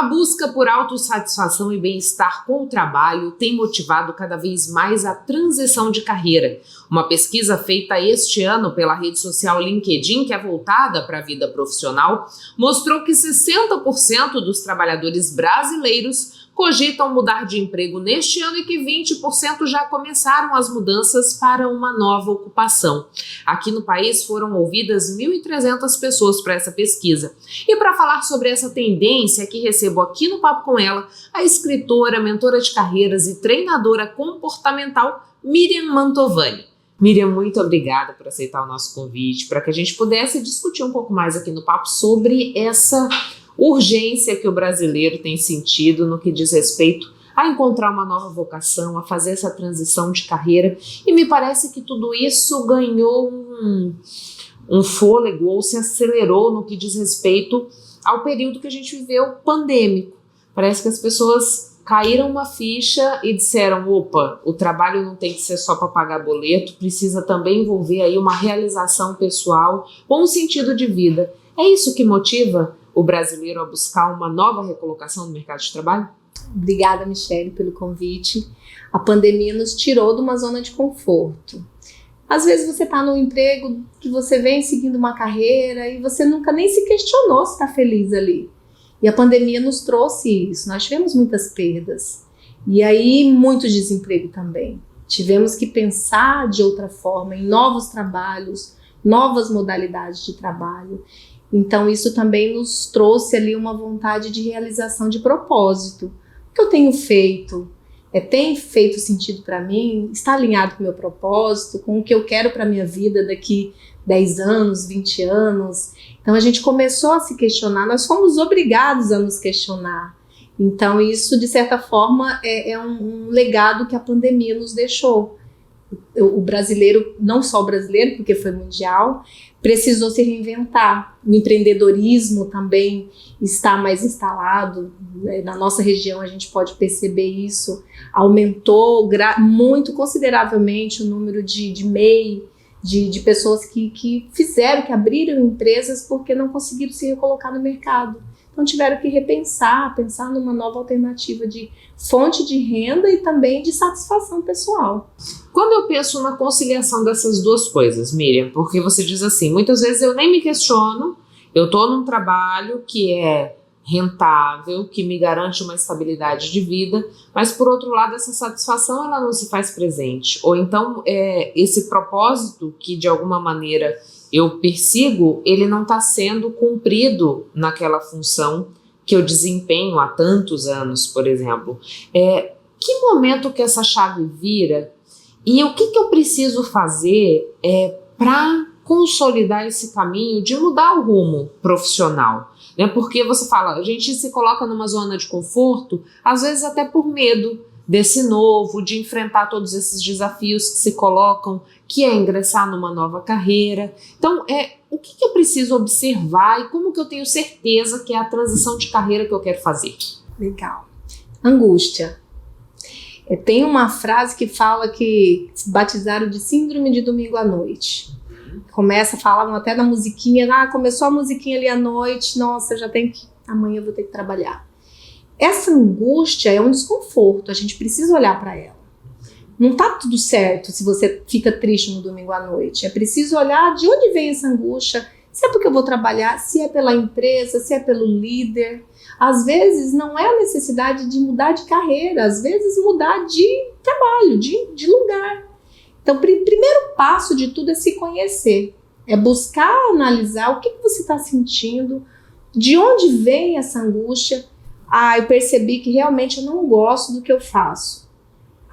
busca por autossatisfação e bem-estar com o trabalho tem motivado cada vez mais a transição de carreira. Uma pesquisa feita este ano pela rede social LinkedIn, que é voltada para a vida profissional, mostrou que 60% dos trabalhadores brasileiros cogitam mudar de emprego neste ano e que 20% já começaram as mudanças para uma nova ocupação. Aqui no país foram ouvidas 1.300 pessoas para essa pesquisa. E para falar sobre essa tendência, que recebo aqui no Papo com ela, a escritora, mentora de carreiras e treinadora comportamental Miriam Mantovani. Miriam, muito obrigada por aceitar o nosso convite, para que a gente pudesse discutir um pouco mais aqui no Papo sobre essa urgência que o brasileiro tem sentido no que diz respeito a encontrar uma nova vocação, a fazer essa transição de carreira, e me parece que tudo isso ganhou um fôlego ou se acelerou no que diz respeito ao período que a gente viveu pandêmico. Parece que as pessoas caíram uma ficha e disseram, opa, o trabalho não tem que ser só para pagar boleto, precisa também envolver aí uma realização pessoal ou um sentido de vida. É isso que motiva o brasileiro a buscar uma nova recolocação no mercado de trabalho? Obrigada, Michele, pelo convite. A pandemia nos tirou de uma zona de conforto. Às vezes você está num emprego que você vem seguindo uma carreira e você nunca nem se questionou se está feliz ali. E a pandemia nos trouxe isso. Nós tivemos muitas perdas. E aí, muito desemprego também. Tivemos que pensar de outra forma, em novos trabalhos, novas modalidades de trabalho. Então isso também nos trouxe ali uma vontade de realização de propósito. O que eu tenho feito? Tem feito sentido para mim? Está alinhado com o meu propósito? Com o que eu quero para a minha vida daqui 10 anos, 20 anos? Então a gente começou a se questionar, nós fomos obrigados a nos questionar. Então isso, de certa forma, é um legado que a pandemia nos deixou. O brasileiro, não só o brasileiro, porque foi mundial, precisou se reinventar. O empreendedorismo também está mais instalado, né? Na nossa região a gente pode perceber isso. Aumentou muito consideravelmente o número de MEI, de pessoas que fizeram, que abriram empresas porque não conseguiram se recolocar no mercado. Então tiveram que pensar numa nova alternativa de fonte de renda e também de satisfação pessoal. Quando eu penso na conciliação dessas duas coisas, Miriam, porque você diz assim, muitas vezes eu nem me questiono, eu estou num trabalho que é rentável, que me garante uma estabilidade de vida, mas por outro lado essa satisfação ela não se faz presente. Ou então esse propósito que de alguma maneira eu persigo, ele não está sendo cumprido naquela função que eu desempenho há tantos anos, por exemplo. Que momento que essa chave vira e o que eu preciso fazer para consolidar esse caminho de mudar o rumo profissional? Né? Porque você fala, a gente se coloca numa zona de conforto, às vezes até por medo desse novo, de enfrentar todos esses desafios que se colocam, que é ingressar numa nova carreira. Então, o que eu preciso observar e como que eu tenho certeza que é a transição de carreira que eu quero fazer? Legal. Angústia. Tem uma frase que fala que batizaram de síndrome de domingo à noite. Falavam até na musiquinha, começou a musiquinha ali à noite, nossa, amanhã eu vou ter que trabalhar. Essa angústia é um desconforto, a gente precisa olhar para ela. Não está tudo certo se você fica triste no domingo à noite. É preciso olhar de onde vem essa angústia, se é porque eu vou trabalhar, se é pela empresa, se é pelo líder. Às vezes não é a necessidade de mudar de carreira, às vezes mudar de trabalho, de lugar. Então, o primeiro passo de tudo é se conhecer, é buscar analisar o que você está sentindo, de onde vem essa angústia. Eu percebi que realmente eu não gosto do que eu faço.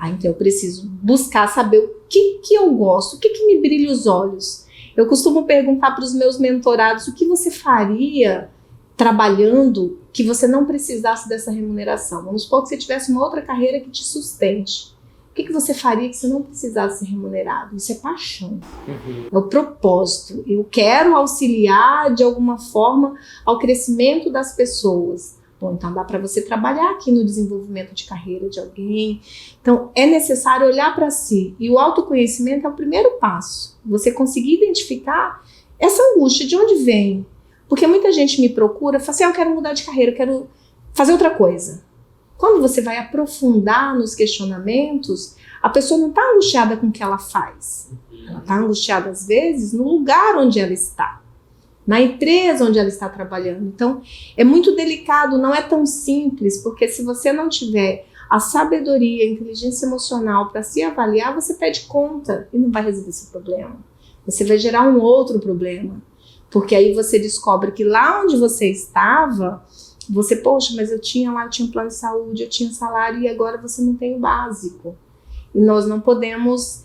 Então eu preciso buscar saber o que eu gosto, o que me brilha os olhos. Eu costumo perguntar para os meus mentorados o que você faria trabalhando que você não precisasse dessa remuneração. Vamos supor que você tivesse uma outra carreira que te sustente. O que você faria que você não precisasse ser remunerado? Isso é paixão, é o propósito. Eu quero auxiliar de alguma forma ao crescimento das pessoas. Bom, então dá para você trabalhar aqui no desenvolvimento de carreira de alguém. Então é necessário olhar para si. E o autoconhecimento é o primeiro passo. Você conseguir identificar essa angústia, de onde vem. Porque muita gente me procura e fala assim, eu quero mudar de carreira, eu quero fazer outra coisa. Quando você vai aprofundar nos questionamentos, a pessoa não está angustiada com o que ela faz. Ela está angustiada, às vezes, no lugar onde ela está, na empresa onde ela está trabalhando. Então, é muito delicado, não é tão simples, porque se você não tiver a sabedoria, a inteligência emocional para se avaliar, você pede conta e não vai resolver esse problema. Você vai gerar um outro problema, porque aí você descobre que lá onde você estava, você, poxa, mas eu tinha um plano de saúde, eu tinha salário e agora você não tem o básico. E nós não podemos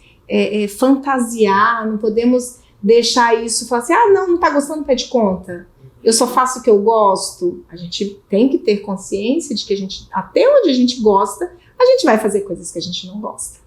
fantasiar, não podemos deixar isso, falar assim, não tá gostando, pede conta. Eu só faço o que eu gosto. A gente tem que ter consciência de que até onde a gente gosta, a gente vai fazer coisas que a gente não gosta.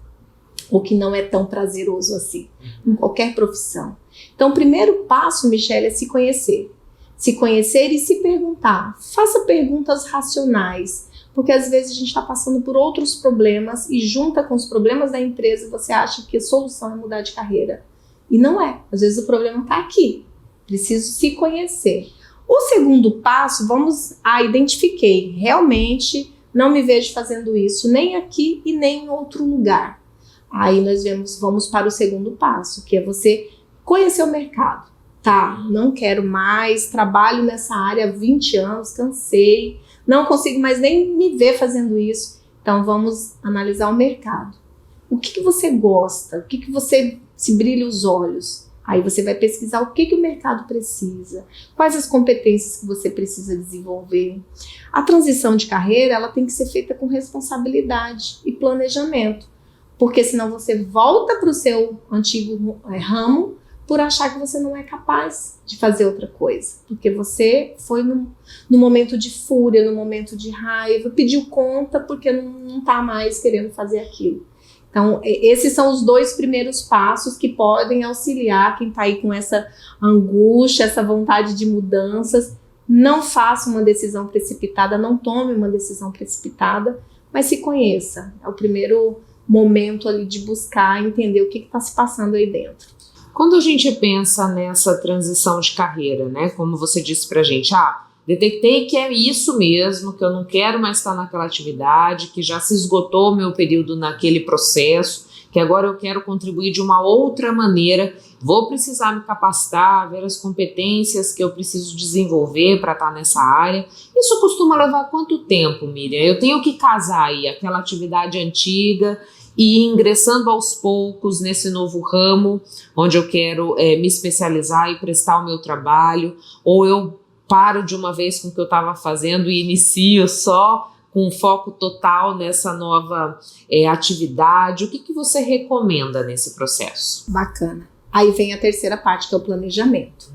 Ou que não é tão prazeroso assim, em qualquer profissão. Então, o primeiro passo, Michele, é se conhecer. Se conhecer e se perguntar. Faça perguntas racionais, porque às vezes a gente está passando por outros problemas e junta com os problemas da empresa, você acha que a solução é mudar de carreira. E não é. Às vezes o problema está aqui. Preciso se conhecer. O segundo passo, identifiquei. Realmente não me vejo fazendo isso, nem aqui e nem em outro lugar. Aí nós vamos para o segundo passo, que é você conhecer o mercado. Tá, não quero mais, trabalho nessa área há 20 anos, cansei, não consigo mais nem me ver fazendo isso. Então vamos analisar o mercado. O que você gosta? O que você se brilha os olhos? Aí você vai pesquisar o que o mercado precisa, quais as competências que você precisa desenvolver. A transição de carreira, ela tem que ser feita com responsabilidade e planejamento, porque senão você volta para o seu antigo ramo por achar que você não é capaz de fazer outra coisa, porque você foi no momento de fúria, no momento de raiva, pediu conta porque não está mais querendo fazer aquilo. Então, esses são os 2 primeiros passos que podem auxiliar quem está aí com essa angústia, essa vontade de mudanças. Não faça uma decisão precipitada, não tome uma decisão precipitada, mas se conheça. É o primeiro momento ali de buscar entender o que está se passando aí dentro. Quando a gente pensa nessa transição de carreira, né, como você disse pra gente, detectei que é isso mesmo, que eu não quero mais estar naquela atividade, que já se esgotou o meu período naquele processo, que agora eu quero contribuir de uma outra maneira, vou precisar me capacitar, ver as competências que eu preciso desenvolver para estar nessa área. Isso costuma levar quanto tempo, Miriam? Eu tenho que casar aí aquela atividade antiga e ir ingressando aos poucos nesse novo ramo, onde eu quero me especializar e prestar o meu trabalho, ou eu paro de uma vez com o que eu estava fazendo e inicio só com foco total nessa nova atividade. O que você recomenda nesse processo? Bacana. Aí vem a terceira parte, que é o planejamento.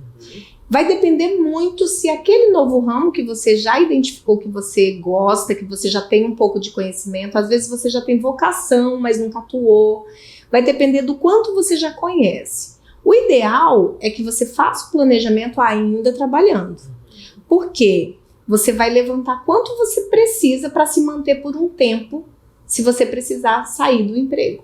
Vai depender muito se aquele novo ramo que você já identificou que você gosta, que você já tem um pouco de conhecimento, às vezes você já tem vocação, mas nunca atuou. Vai depender do quanto você já conhece. O ideal é que você faça o planejamento ainda trabalhando. Por quê? Você vai levantar quanto você precisa para se manter por um tempo, se você precisar sair do emprego.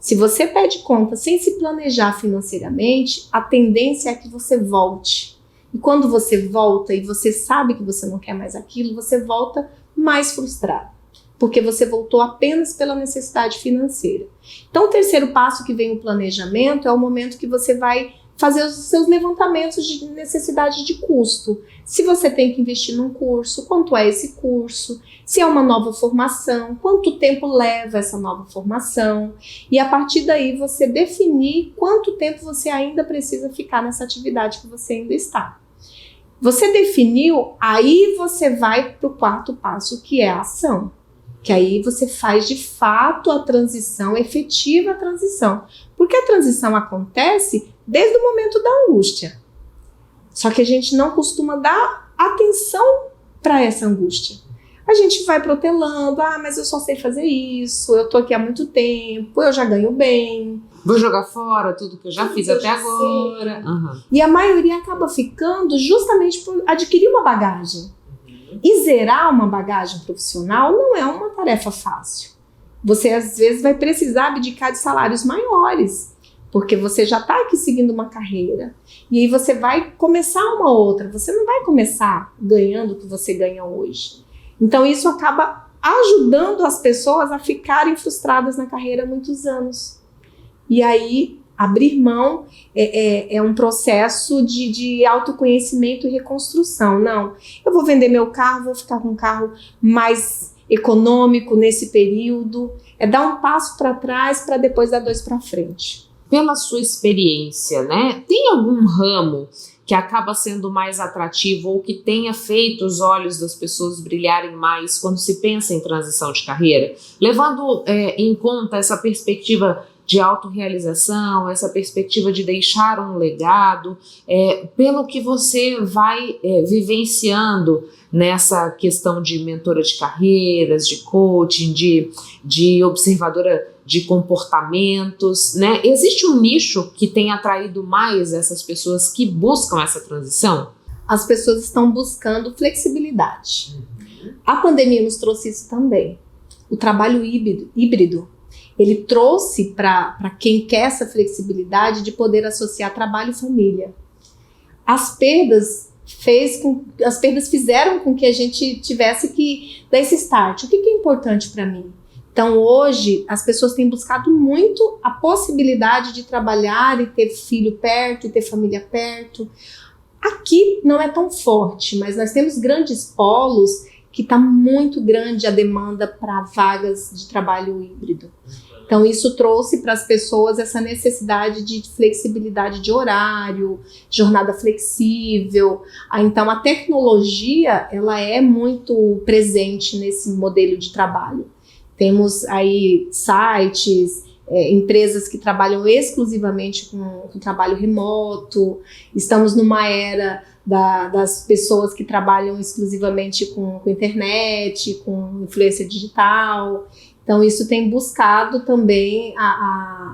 Se você pede conta sem se planejar financeiramente, a tendência é que você volte. E quando você volta e você sabe que você não quer mais aquilo, você volta mais frustrado, porque você voltou apenas pela necessidade financeira. Então, o terceiro passo que vem o planejamento é o momento que você vai fazer os seus levantamentos de necessidade de custo. Se você tem que investir num curso, quanto é esse curso? Se é uma nova formação, quanto tempo leva essa nova formação? E a partir daí você definir quanto tempo você ainda precisa ficar nessa atividade que você ainda está. Você definiu, aí você vai para o quarto passo, que é a ação. Que aí você faz de fato a transição, efetiva a transição. Porque a transição acontece desde o momento da angústia. Só que a gente não costuma dar atenção para essa angústia. A gente vai protelando, mas eu só sei fazer isso, eu tô aqui há muito tempo, eu já ganho bem. Vou jogar fora tudo que eu já fiz até agora. Uhum. E a maioria acaba ficando justamente por adquirir uma bagagem. E zerar uma bagagem profissional não é uma tarefa fácil. Você às vezes vai precisar abdicar de salários maiores, porque você já está aqui seguindo uma carreira. E aí você vai começar uma outra. Você não vai começar ganhando o que você ganha hoje. Então isso acaba ajudando as pessoas a ficarem frustradas na carreira há muitos anos. E aí abrir mão é um processo de autoconhecimento e reconstrução. Não, eu vou vender meu carro, vou ficar com um carro mais econômico nesse período. É dar um passo para trás para depois dar 2 para frente. Pela sua experiência, né, tem algum ramo que acaba sendo mais atrativo ou que tenha feito os olhos das pessoas brilharem mais quando se pensa em transição de carreira? Levando em conta essa perspectiva de autorrealização, essa perspectiva de deixar um legado, pelo que você vai vivenciando nessa questão de mentora de carreiras, de coaching, de observadora de comportamentos, né? Existe um nicho que tem atraído mais essas pessoas que buscam essa transição? As pessoas estão buscando flexibilidade. A pandemia nos trouxe isso também. O trabalho híbrido, ele trouxe para quem quer essa flexibilidade de poder associar trabalho e família. As perdas fizeram com que a gente tivesse que dar esse start. O que é importante para mim? Então hoje as pessoas têm buscado muito a possibilidade de trabalhar e ter filho perto e ter família perto. Aqui não é tão forte, mas nós temos grandes polos que está muito grande a demanda para vagas de trabalho híbrido. Então isso trouxe para as pessoas essa necessidade de flexibilidade de horário, jornada flexível. Então a tecnologia ela é muito presente nesse modelo de trabalho. Temos aí sites, empresas que trabalham exclusivamente com trabalho remoto. Estamos numa era das pessoas que trabalham exclusivamente com internet, com influência digital. Então isso tem buscado também,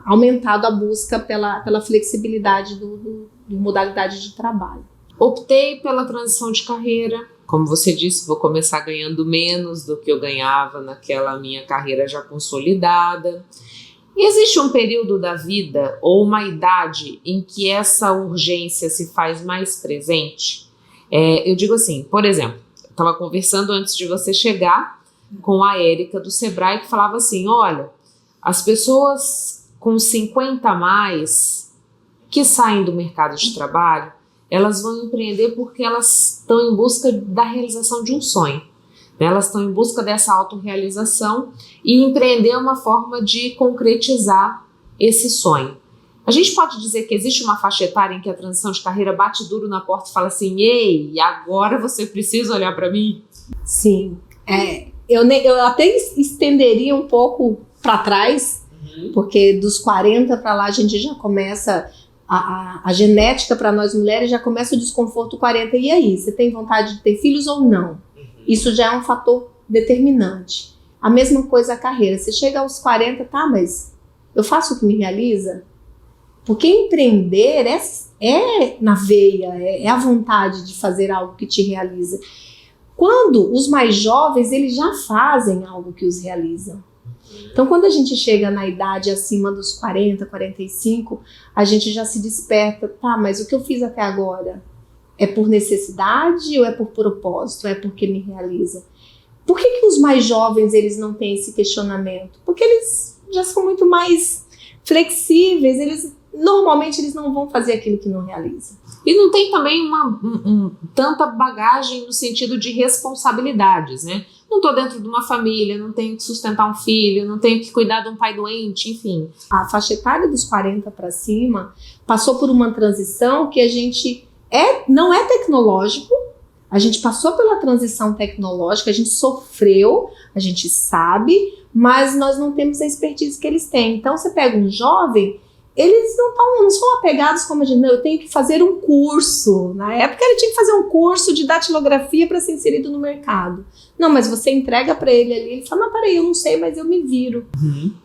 aumentado a busca pela flexibilidade de modalidade de trabalho. Optei pela transição de carreira. Como você disse, vou começar ganhando menos do que eu ganhava naquela minha carreira já consolidada. E existe um período da vida ou uma idade em que essa urgência se faz mais presente? Eu digo assim, por exemplo, eu estava conversando antes de você chegar com a Érica do Sebrae que falava assim, olha, as pessoas com 50 a mais que saem do mercado de trabalho, elas vão empreender porque elas estão em busca da realização de um sonho. Elas estão em busca dessa autorrealização e empreender é uma forma de concretizar esse sonho. A gente pode dizer que existe uma faixa etária em que a transição de carreira bate duro na porta e fala assim, ei, agora você precisa olhar para mim? Sim, eu até estenderia um pouco para trás, porque dos 40 para lá a gente já começa... A genética para nós mulheres já começa o desconforto 40. E aí, você tem vontade de ter filhos ou não? Isso já é um fator determinante. A mesma coisa a carreira. Você chega aos 40, tá, mas eu faço o que me realiza? Porque empreender é na veia, é a vontade de fazer algo que te realiza. Quando os mais jovens, eles já fazem algo que os realiza. Então, quando a gente chega na idade acima dos 40, 45, a gente já se desperta, tá, mas o que eu fiz até agora é por necessidade ou é por propósito, é porque me realiza? Por que os mais jovens, eles não têm esse questionamento? Porque eles já são muito mais flexíveis, normalmente eles não vão fazer aquilo que não realiza. E não tem também tanta bagagem no sentido de responsabilidades, né? Não estou dentro de uma família, não tenho que sustentar um filho, não tenho que cuidar de um pai doente, enfim. A faixa etária dos 40 para cima passou por uma transição que a gente não é tecnológico, a gente passou pela transição tecnológica, a gente sofreu, a gente sabe, mas nós não temos a expertise que eles têm. Então você pega um jovem, eles não são apegados como a gente, não, eu tenho que fazer um curso. Na época ele tinha que fazer um curso de datilografia para ser inserido no mercado. Não, mas você entrega para ele ali, ele fala, não, peraí, eu não sei, mas eu me viro.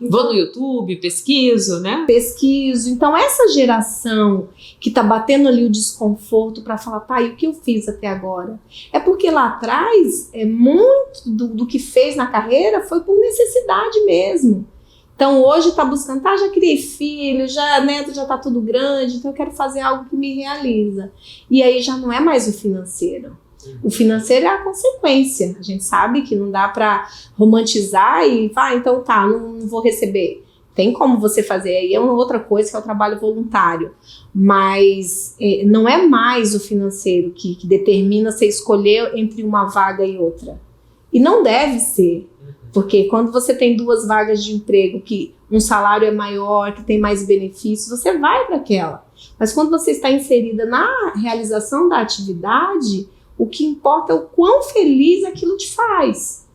Então, vou no YouTube, pesquiso, né? Pesquiso. Então essa geração que tá batendo ali o desconforto para falar, tá, e o que eu fiz até agora? É porque lá atrás, muito do que fez na carreira foi por necessidade mesmo. Então hoje está buscando, já criei filho, neto já está tudo grande, então eu quero fazer algo que me realiza. E aí já não é mais o financeiro. O financeiro é a consequência. A gente sabe que não dá para romantizar e então tá, não vou receber. Tem como você fazer, aí é uma outra coisa que é o trabalho voluntário. Mas não é mais o financeiro que determina você escolher entre uma vaga e outra. E não deve ser. Porque quando você tem 2 vagas de emprego, que um salário é maior, que tem mais benefícios, você vai para aquela. Mas quando você está inserida na realização da atividade, o que importa é o quão feliz aquilo te faz.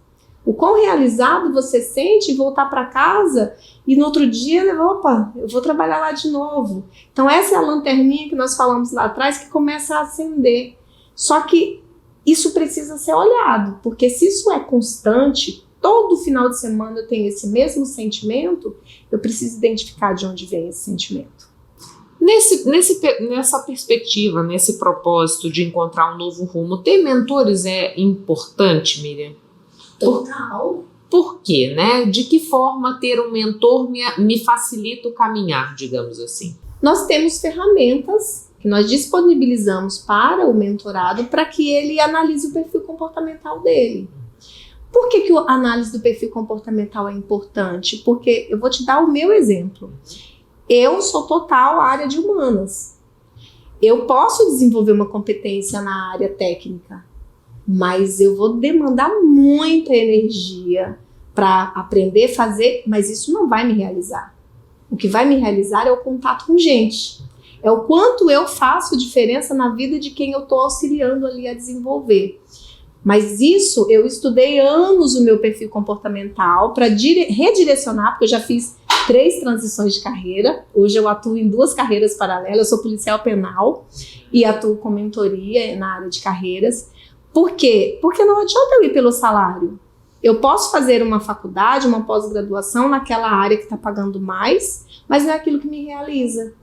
O quão realizado você sente em voltar para casa e no outro dia, opa, eu vou trabalhar lá de novo. Então essa é a lanterninha que nós falamos lá atrás que começa a acender. Só que isso precisa ser olhado, porque se isso é constante, todo final de semana eu tenho esse mesmo sentimento, eu preciso identificar de onde vem esse sentimento. Nessa perspectiva, nesse propósito de encontrar um novo rumo, ter mentores é importante, Miriam? Total. Por quê, né? De que forma ter um mentor me facilita o caminhar, digamos assim? Nós temos ferramentas que nós disponibilizamos para o mentorado para que ele analise o perfil comportamental dele. Por que a análise do perfil comportamental é importante? Porque eu vou te dar o meu exemplo. Eu sou total área de humanas. Eu posso desenvolver uma competência na área técnica, mas eu vou demandar muita energia para aprender a fazer, mas isso não vai me realizar. O que vai me realizar é o contato com gente. É o quanto eu faço diferença na vida de quem eu estou auxiliando ali a desenvolver. Mas isso, eu estudei anos o meu perfil comportamental para redirecionar, porque eu já fiz 3 transições de carreira. Hoje eu atuo em 2 carreiras paralelas, eu sou policial penal e atuo com mentoria na área de carreiras. Por quê? Porque não adianta eu ir pelo salário. Eu posso fazer uma faculdade, uma pós-graduação naquela área que está pagando mais, mas não é aquilo que me realiza.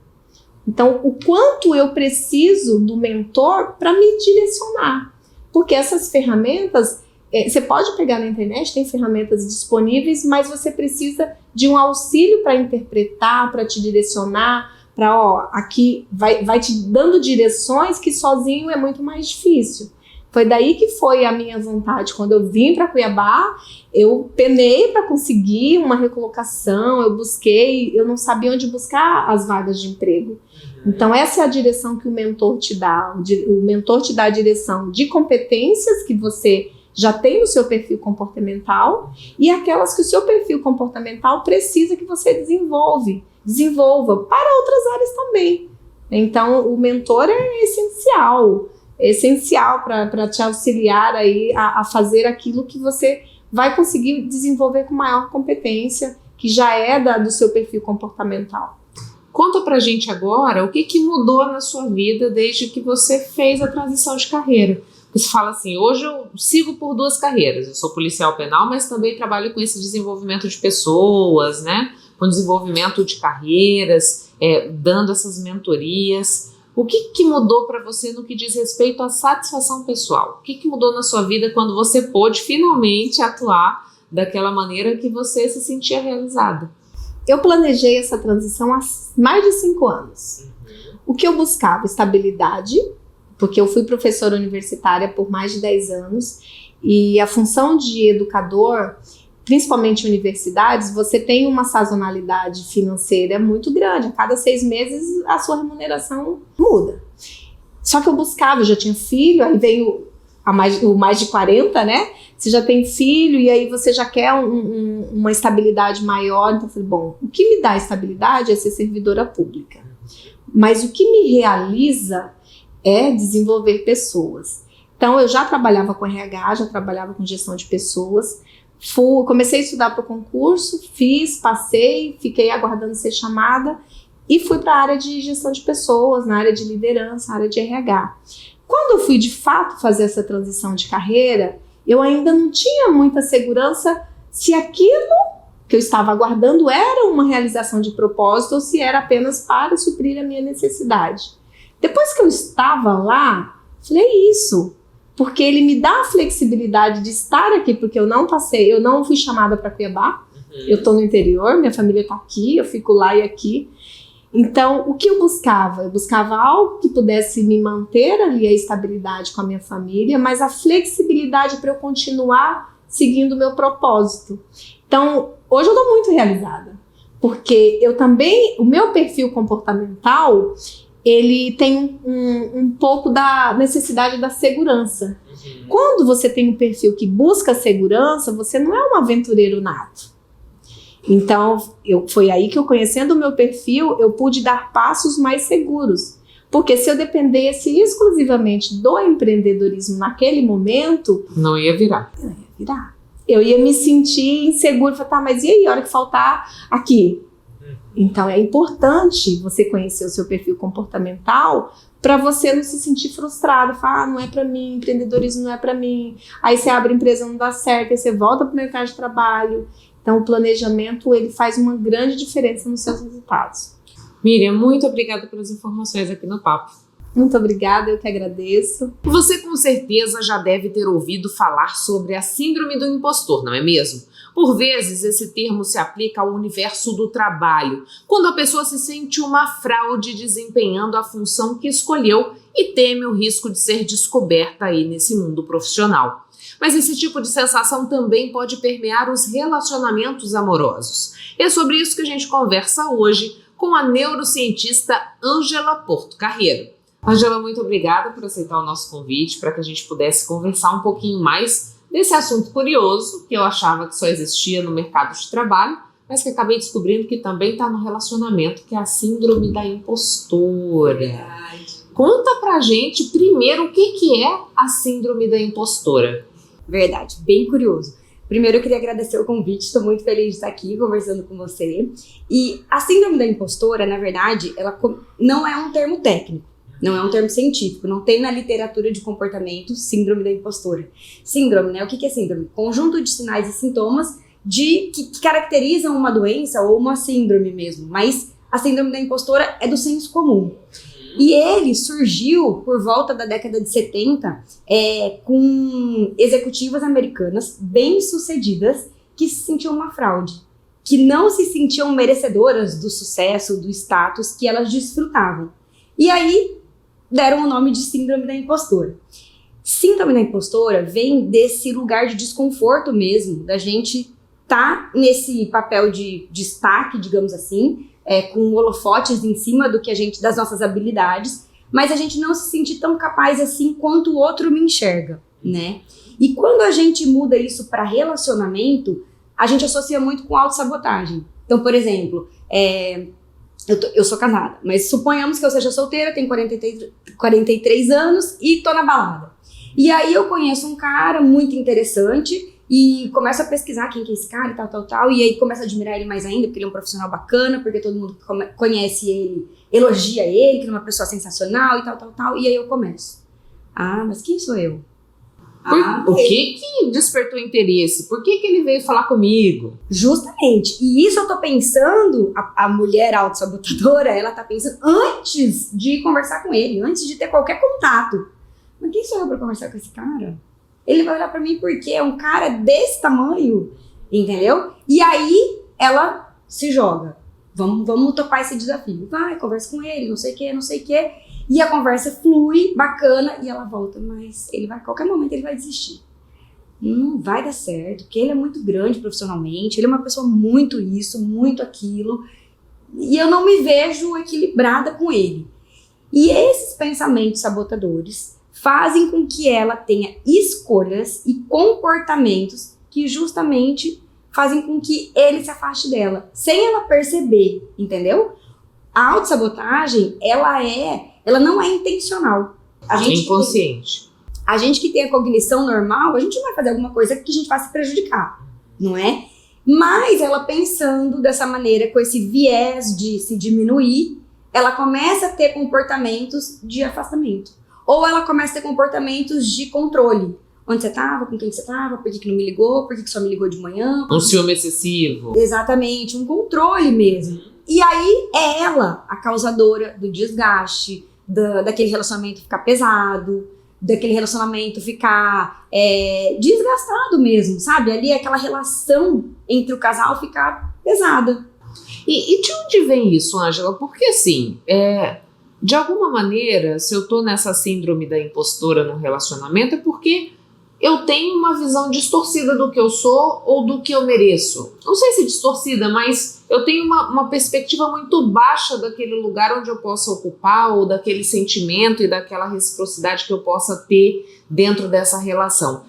Então, o quanto eu preciso do mentor para me direcionar. Porque essas ferramentas, você pode pegar na internet, tem ferramentas disponíveis, mas você precisa de um auxílio para interpretar, para te direcionar, para, aqui vai te dando direções que sozinho é muito mais difícil. Foi daí que foi a minha vontade. Quando eu vim para Cuiabá, eu penei para conseguir uma recolocação, eu não sabia onde buscar as vagas de emprego. Então essa é a direção que o mentor te dá. O mentor te dá a direção de competências que você já tem no seu perfil comportamental e aquelas que o seu perfil comportamental precisa que você desenvolva para outras áreas também. Então o mentor é essencial para te auxiliar aí a fazer aquilo que você vai conseguir desenvolver com maior competência, que já é do seu perfil comportamental. Conta pra gente agora o que mudou na sua vida desde que você fez a transição de carreira. Você fala assim, hoje eu sigo por 2 carreiras, eu sou policial penal, mas também trabalho com esse desenvolvimento de pessoas, né? Com desenvolvimento de carreiras, dando essas mentorias. O que mudou para você no que diz respeito à satisfação pessoal? O que mudou na sua vida quando você pôde finalmente atuar daquela maneira que você se sentia realizada? Eu planejei essa transição há mais de 5 anos. O que eu buscava? Estabilidade, porque eu fui professora universitária por mais de 10 anos e a função de educador, principalmente em universidades, você tem uma sazonalidade financeira muito grande. A cada 6 meses a sua remuneração muda. Só que eu já tinha filho, aí veio o mais de 40, né? Você já tem filho e aí você já quer uma estabilidade maior. Então eu falei, bom, o que me dá estabilidade é ser servidora pública. Mas o que me realiza é desenvolver pessoas. Então eu já trabalhava com RH, já trabalhava com gestão de pessoas. Comecei a estudar para o concurso, passei, fiquei aguardando ser chamada e fui para a área de gestão de pessoas, na área de liderança, área de RH. Quando eu fui de fato fazer essa transição de carreira, eu ainda não tinha muita segurança se aquilo que eu estava aguardando era uma realização de propósito ou se era apenas para suprir a minha necessidade. Depois que eu estava lá, falei, é isso. Porque ele me dá a flexibilidade de estar aqui, porque eu não fui chamada para Cuiabá, eu estou no interior, minha família está aqui, eu fico lá e aqui. Então, o que eu buscava? Eu buscava algo que pudesse me manter ali a estabilidade com a minha família, mas a flexibilidade para eu continuar seguindo o meu propósito. Então, hoje eu estou muito realizada, porque eu também, o meu perfil comportamental, ele tem um pouco da necessidade da segurança. Quando você tem um perfil que busca segurança, você não é um aventureiro nato. Então, foi aí que eu, conhecendo o meu perfil, eu pude dar passos mais seguros. Porque se eu dependesse exclusivamente do empreendedorismo naquele momento... Não ia virar. Não ia virar. Eu ia me sentir insegura. Falar, tá, mas e aí, a hora que faltar aqui? Então, é importante você conhecer o seu perfil comportamental para você não se sentir frustrado. Falar, não é para mim, empreendedorismo não é para mim. Aí você abre a empresa, não dá certo, aí você volta para o mercado de trabalho. Então, o planejamento, ele faz uma grande diferença nos seus resultados. Miriam, muito obrigada pelas informações aqui no Papo. Muito obrigada, eu que agradeço. Você com certeza já deve ter ouvido falar sobre a síndrome do impostor, não é mesmo? Por vezes, esse termo se aplica ao universo do trabalho, quando a pessoa se sente uma fraude desempenhando a função que escolheu e teme o risco de ser descoberta aí nesse mundo profissional. Mas esse tipo de sensação também pode permear os relacionamentos amorosos. E é sobre isso que a gente conversa hoje com a neurocientista Ângela Portocarrero. Ângela, muito obrigada por aceitar o nosso convite para que a gente pudesse conversar um pouquinho mais desse assunto curioso que eu achava que só existia no mercado de trabalho, mas que acabei descobrindo que também está no relacionamento, que é a síndrome da impostora. Verdade. Conta pra gente primeiro o que é a síndrome da impostora. Verdade, bem curioso. Primeiro eu queria agradecer o convite, estou muito feliz de estar aqui conversando com você. E a síndrome da impostora, na verdade, ela não é um termo técnico, não é um termo científico, não tem na literatura de comportamento síndrome da impostora. Síndrome, né? O que é síndrome? Conjunto de sinais e sintomas que caracterizam uma doença ou uma síndrome mesmo, mas a síndrome da impostora é do senso comum. E ele surgiu por volta da década de 70 com executivas americanas bem-sucedidas que se sentiam uma fraude, que não se sentiam merecedoras do sucesso, do status que elas desfrutavam. E aí deram o nome de síndrome da impostora. Síndrome da impostora vem desse lugar de desconforto mesmo, da gente tá nesse papel de destaque, digamos assim, com holofotes em cima das nossas habilidades, mas a gente não se sentir tão capaz assim quanto o outro me enxerga, né? E quando a gente muda isso para relacionamento, a gente associa muito com autossabotagem. Então, por exemplo, eu sou casada, mas suponhamos que eu seja solteira, tenho 43 anos e tô na balada. E aí eu conheço um cara muito interessante e começo a pesquisar quem que é esse cara e tal, e aí começo a admirar ele mais ainda, porque ele é um profissional bacana, porque todo mundo que conhece ele, elogia ele, que ele é uma pessoa sensacional e tal, e aí eu começo. Ah, mas quem sou eu? O que despertou interesse? Por que ele veio falar comigo? Justamente, e isso eu tô pensando, a mulher autossabotadora, ela tá pensando antes de conversar com ele, antes de ter qualquer contato. Mas quem sou eu pra conversar com esse cara? Ele vai olhar pra mim porque é um cara desse tamanho, entendeu? E aí ela se joga. Vamos topar esse desafio. Vai, conversa com ele, não sei o que. E a conversa flui, bacana, e ela volta. Mas a qualquer momento ele vai desistir. Não vai dar certo, porque ele é muito grande profissionalmente, ele é uma pessoa muito isso, muito aquilo. E eu não me vejo equilibrada com ele. E esses pensamentos sabotadores fazem com que ela tenha escolhas e comportamentos que justamente fazem com que ele se afaste dela, sem ela perceber, entendeu? A autossabotagem, ela não é intencional. É inconsciente. A gente que tem a cognição normal, a gente não vai fazer alguma coisa que a gente faça se prejudicar, não é? Mas ela pensando dessa maneira, com esse viés de se diminuir, ela começa a ter comportamentos de afastamento. Ou ela começa a ter comportamentos de controle. Onde você estava, com quem você estava, por que não me ligou, por que só me ligou de manhã. Um ciúme excessivo. Exatamente, um controle mesmo. E aí é ela a causadora do desgaste, daquele relacionamento ficar pesado, daquele relacionamento ficar desgastado mesmo, sabe? Ali aquela relação entre o casal ficar pesada. E de onde vem isso, Ângela? Porque assim, de alguma maneira, se eu tô nessa síndrome da impostora no relacionamento, é porque eu tenho uma visão distorcida do que eu sou ou do que eu mereço. Não sei se distorcida, mas eu tenho uma perspectiva muito baixa daquele lugar onde eu possa ocupar, ou daquele sentimento e daquela reciprocidade que eu possa ter dentro dessa relação.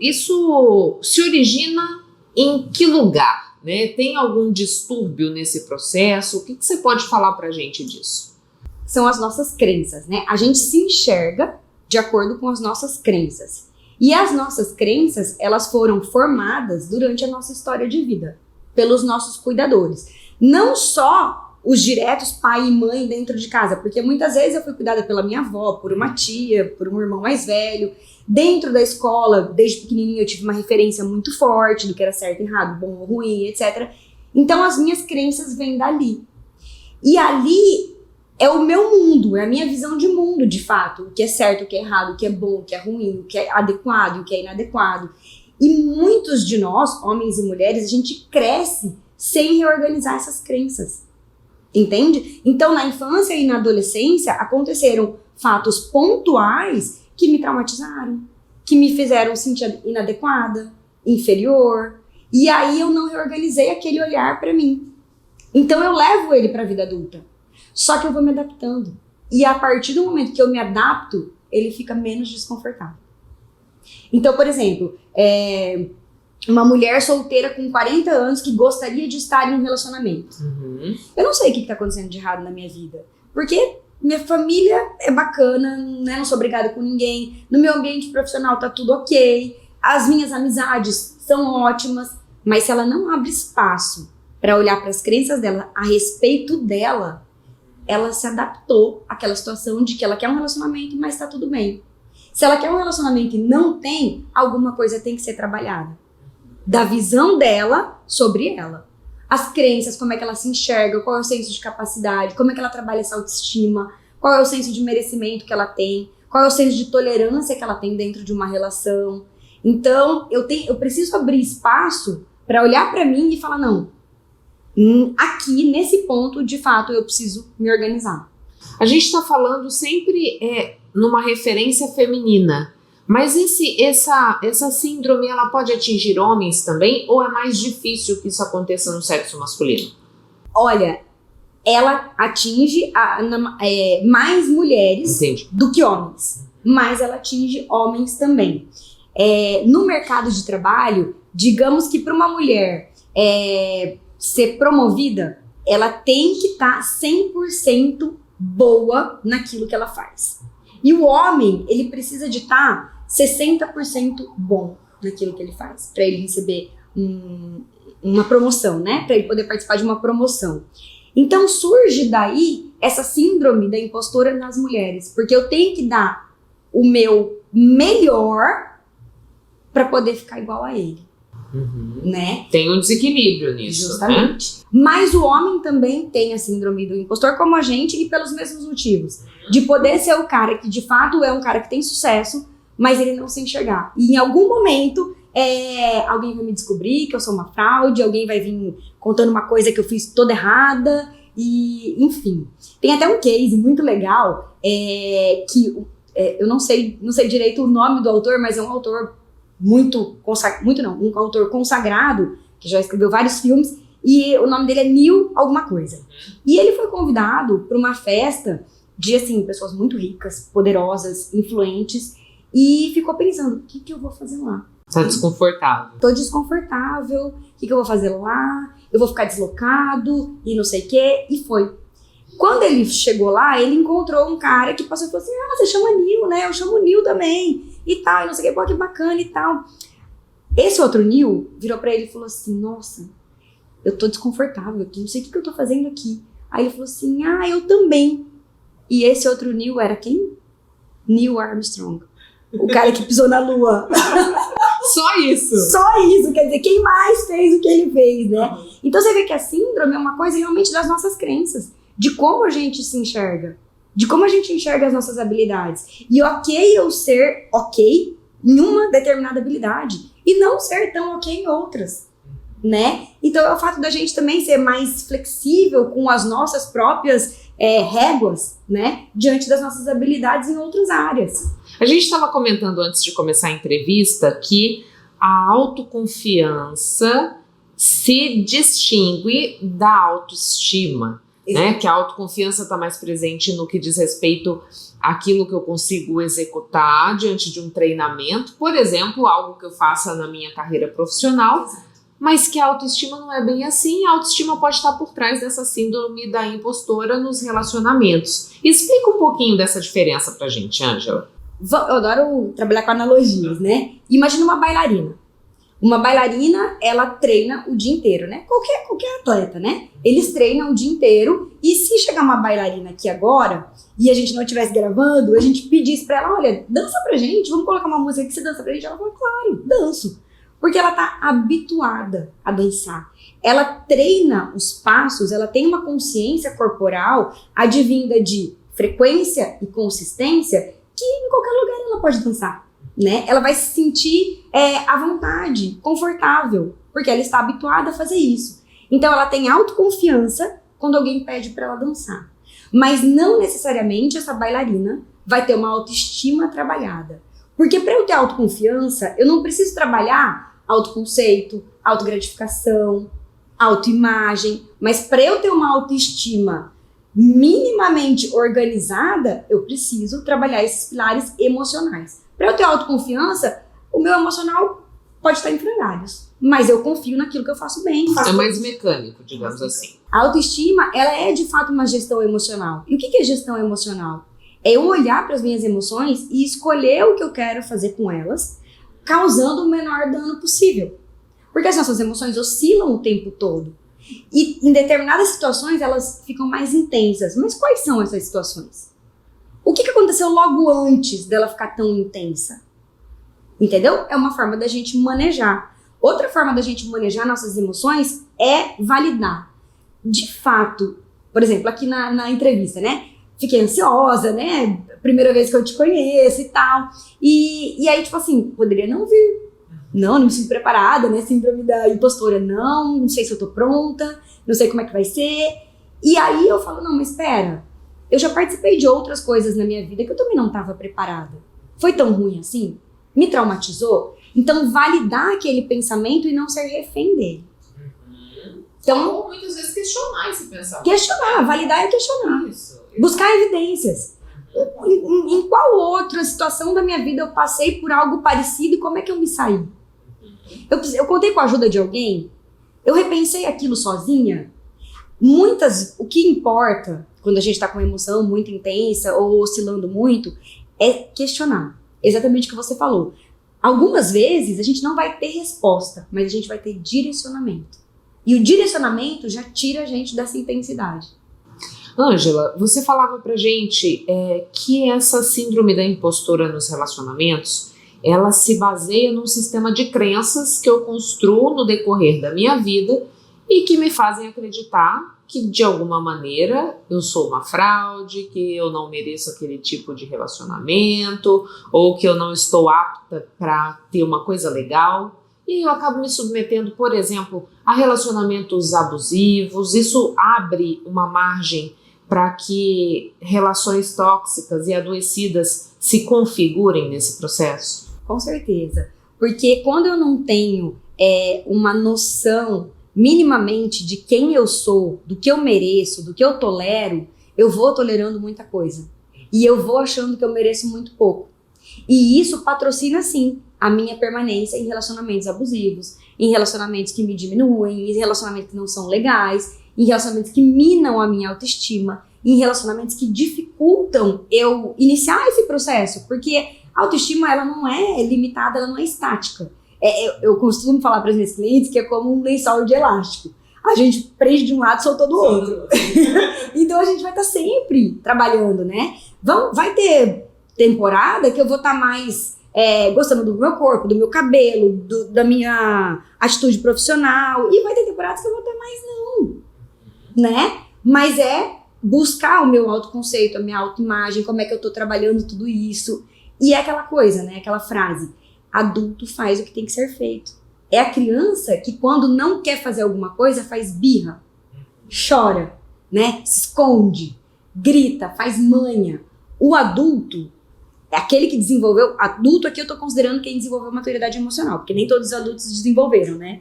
Isso se origina em que lugar, né? Tem algum distúrbio nesse processo? O que você pode falar pra gente disso? São as nossas crenças, né? A gente se enxerga de acordo com as nossas crenças. E as nossas crenças, elas foram formadas durante a nossa história de vida, pelos nossos cuidadores. Não só os diretos pai e mãe dentro de casa, porque muitas vezes eu fui cuidada pela minha avó, por uma tia, por um irmão mais velho. Dentro da escola, desde pequenininha, eu tive uma referência muito forte do que era certo e errado, bom ou ruim, etc. Então, as minhas crenças vêm dali. E ali é o meu mundo, é a minha visão de mundo, de fato. O que é certo, o que é errado, o que é bom, o que é ruim, o que é adequado, o que é inadequado. E muitos de nós, homens e mulheres, a gente cresce sem reorganizar essas crenças. Entende? Então, na infância e na adolescência, aconteceram fatos pontuais que me traumatizaram, que me fizeram sentir inadequada, inferior. E aí eu não reorganizei aquele olhar para mim. Então, eu levo ele para a vida adulta. Só que eu vou me adaptando. E a partir do momento que eu me adapto, ele fica menos desconfortável. Então, por exemplo, uma mulher solteira com 40 anos que gostaria de estar em um relacionamento. Uhum. Eu não sei o que está acontecendo de errado na minha vida. Porque minha família é bacana, né? Não sou obrigada com ninguém. No meu ambiente profissional tá tudo ok. As minhas amizades são ótimas. Mas se ela não abre espaço para olhar para as crenças dela a respeito dela, ela se adaptou àquela situação de que ela quer um relacionamento, mas tá tudo bem. Se ela quer um relacionamento e não tem, alguma coisa tem que ser trabalhada. Da visão dela sobre ela. As crenças, como é que ela se enxerga, qual é o senso de capacidade, como é que ela trabalha essa autoestima, qual é o senso de merecimento que ela tem, qual é o senso de tolerância que ela tem dentro de uma relação. Então, eu preciso abrir espaço para olhar para mim e falar, não, aqui, nesse ponto, de fato, eu preciso me organizar. A gente está falando sempre numa referência feminina, mas essa síndrome ela pode atingir homens também, ou é mais difícil que isso aconteça no sexo masculino? Olha, ela atinge mais mulheres do que homens, mas ela atinge homens também. No mercado de trabalho, digamos que para uma mulher ser promovida, ela tem que estar 100% boa naquilo que ela faz. E o homem, ele precisa de estar 60% bom naquilo que ele faz, para ele receber uma promoção, né? Para ele poder participar de uma promoção. Então surge daí essa síndrome da impostora nas mulheres, porque eu tenho que dar o meu melhor para poder ficar igual a ele. Uhum. Né? Tem um desequilíbrio nisso. Justamente. Né? Mas o homem também tem a síndrome do impostor como a gente, e pelos mesmos motivos. De poder ser o cara que de fato é um cara que tem sucesso, mas ele não se enxergar. E em algum momento alguém vai me descobrir que eu sou uma fraude, alguém vai vir contando uma coisa que eu fiz toda errada, e enfim. Tem até um case muito legal, que eu não sei direito o nome do autor, mas é um autor um autor consagrado, que já escreveu vários filmes, e o nome dele é Neil alguma coisa. E ele foi convidado para uma festa de, assim, pessoas muito ricas, poderosas, influentes, e ficou pensando, o que eu vou fazer lá? Tá desconfortável. Tô desconfortável, o que eu vou fazer lá? Eu vou ficar deslocado, e não sei o quê, e foi. Quando ele chegou lá, ele encontrou um cara que passou e falou assim, você chama Neil, né? Eu chamo Neil também. E tal, e não sei o que, pô, que bacana e tal. Esse outro Neil virou pra ele e falou assim, nossa, eu tô desconfortável aqui, não sei o que eu tô fazendo aqui. Aí ele falou assim, eu também. E esse outro Neil era quem? Neil Armstrong. O cara que pisou na lua. Só isso. Só isso, quer dizer, quem mais fez o que ele fez, né? Então você vê que a síndrome é uma coisa realmente das nossas crenças, de como a gente se enxerga. De como a gente enxerga as nossas habilidades. E ok eu ser ok em uma determinada habilidade. E não ser tão ok em outras. né? Então é o fato da gente também ser mais flexível com as nossas próprias réguas, né? Diante das nossas habilidades em outras áreas. A gente estava comentando antes de começar a entrevista que a autoconfiança se distingue da autoestima, né? Que a autoconfiança está mais presente no que diz respeito àquilo que eu consigo executar diante de um treinamento, por exemplo, algo que eu faça na minha carreira profissional, mas que a autoestima não é bem assim. A autoestima pode estar por trás dessa síndrome da impostora nos relacionamentos. Explica um pouquinho dessa diferença pra gente, Ângela. Eu adoro trabalhar com analogias, né? Imagina uma bailarina. Uma bailarina, ela treina o dia inteiro, né? Qualquer atleta, né? Eles treinam o dia inteiro, e se chegar uma bailarina aqui agora e a gente não estivesse gravando, a gente pedisse pra ela, olha, dança pra gente, vamos colocar uma música que você dança pra gente. Ela fala, claro, danço. Porque ela tá habituada a dançar. Ela treina os passos, ela tem uma consciência corporal advinda de frequência e consistência que em qualquer lugar ela pode dançar, né? Ela vai se sentir à vontade, confortável, porque ela está habituada a fazer isso. Então ela tem autoconfiança quando alguém pede para ela dançar. Mas não necessariamente essa bailarina vai ter uma autoestima trabalhada. Porque para eu ter autoconfiança, eu não preciso trabalhar autoconceito, autogratificação, autoimagem, mas para eu ter uma autoestima minimamente organizada, eu preciso trabalhar esses pilares emocionais. Para eu ter autoconfiança, o meu emocional pode estar em frangalhos, mas eu confio naquilo que eu faço bem. É mais mecânico, digamos assim. A autoestima, ela é de fato uma gestão emocional. E o que é gestão emocional? É eu olhar para as minhas emoções e escolher o que eu quero fazer com elas, causando o menor dano possível. Porque as nossas emoções oscilam o tempo todo. E em determinadas situações elas ficam mais intensas. Mas quais são essas situações? O que aconteceu logo antes dela ficar tão intensa? Entendeu? É uma forma da gente manejar. Outra forma da gente manejar nossas emoções é validar. De fato, por exemplo, aqui na entrevista, né? Fiquei ansiosa, né? Primeira vez que eu te conheço e tal. E aí, tipo assim, poderia não vir. Não me sinto preparada, né? Síndrome da impostora. Não sei se eu tô pronta, não sei como é que vai ser. E aí eu falo, não, mas espera. Eu já participei de outras coisas na minha vida que eu também não estava preparada. Foi tão ruim assim? Me traumatizou? Então, validar aquele pensamento e não ser refém dele. Então, ou muitas vezes questionar esse pensamento. Questionar, validar é questionar. Isso. Buscar evidências. Em qual outra situação da minha vida eu passei por algo parecido e como é que eu me saí? Eu contei com a ajuda de alguém? Eu repensei aquilo sozinha? O que importa quando a gente está com uma emoção muito intensa ou oscilando muito é questionar. Exatamente o que você falou. Algumas vezes a gente não vai ter resposta, mas a gente vai ter direcionamento. E o direcionamento já tira a gente dessa intensidade. Ângela, você falava pra gente que essa síndrome da impostora nos relacionamentos, ela se baseia num sistema de crenças que eu construo no decorrer da minha vida e que me fazem acreditar que, de alguma maneira, eu sou uma fraude, que eu não mereço aquele tipo de relacionamento, ou que eu não estou apta para ter uma coisa legal. E eu acabo me submetendo, por exemplo, a relacionamentos abusivos. Isso abre uma margem para que relações tóxicas e adoecidas se configurem nesse processo? Com certeza. Porque quando eu não tenho uma noção minimamente de quem eu sou, do que eu mereço, do que eu tolero, eu vou tolerando muita coisa. E eu vou achando que eu mereço muito pouco. E isso patrocina, sim, a minha permanência em relacionamentos abusivos, em relacionamentos que me diminuem, em relacionamentos que não são legais, em relacionamentos que minam a minha autoestima, em relacionamentos que dificultam eu iniciar esse processo, porque a autoestima, ela não é limitada, ela não é estática. Eu costumo falar para os meus clientes que é como um lençol de elástico. A gente prende de um lado e solta do outro. Então a gente vai estar sempre trabalhando, né? Vai ter temporada que eu vou estar mais gostando do meu corpo, do meu cabelo, da minha atitude profissional. E vai ter temporadas que eu vou estar mais não, né? Mas buscar o meu autoconceito, a minha autoimagem, como é que eu tô trabalhando tudo isso. E é aquela coisa, né? Aquela frase, adulto faz o que tem que ser feito. É a criança que quando não quer fazer alguma coisa, faz birra, chora, né? Se esconde, grita, faz manha. O adulto é aquele que desenvolveu, adulto aqui eu tô considerando quem desenvolveu maturidade emocional, porque nem todos os adultos desenvolveram, né?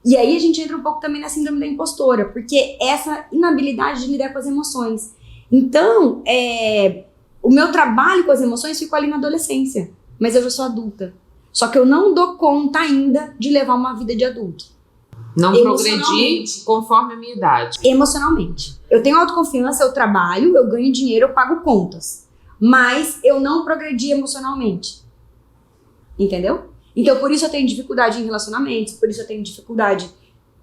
E aí a gente entra um pouco também na síndrome da impostora, porque essa inabilidade de lidar com as emoções. Então, o meu trabalho com as emoções ficou ali na adolescência, mas eu já sou adulta. Só que eu não dou conta ainda de levar uma vida de adulto. Não progredi conforme a minha idade. Emocionalmente. Eu tenho autoconfiança, eu trabalho, eu ganho dinheiro, eu pago contas. Mas eu não progredi emocionalmente. Entendeu? Então, por isso eu tenho dificuldade em relacionamentos, por isso eu tenho dificuldade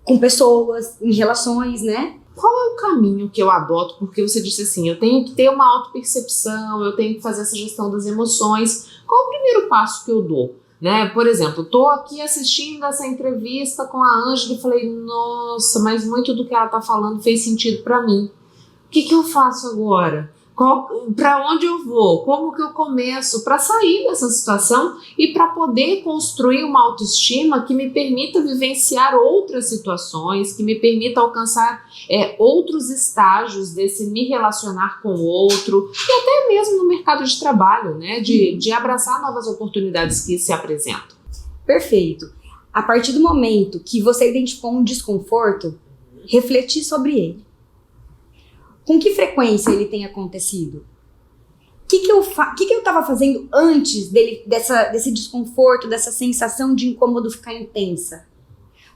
com pessoas, em relações, né? Qual é o caminho que eu adoto? Porque você disse assim, eu tenho que ter uma autopercepção, eu tenho que fazer essa gestão das emoções. Qual é o primeiro passo que eu dou? Né? Por exemplo, estou aqui assistindo essa entrevista com a Ângela e falei, nossa, mas muito do que ela está falando fez sentido para mim. O que eu faço agora? Para onde eu vou? Como que eu começo para sair dessa situação e para poder construir uma autoestima que me permita vivenciar outras situações, que me permita alcançar outros estágios desse me relacionar com o outro e até mesmo no mercado de trabalho, né? De abraçar novas oportunidades que se apresentam. Perfeito. A partir do momento que você identificou um desconforto, refletir sobre ele. Com que frequência ele tem acontecido? O que eu estava fazendo antes desse desconforto, dessa sensação de incômodo ficar intensa?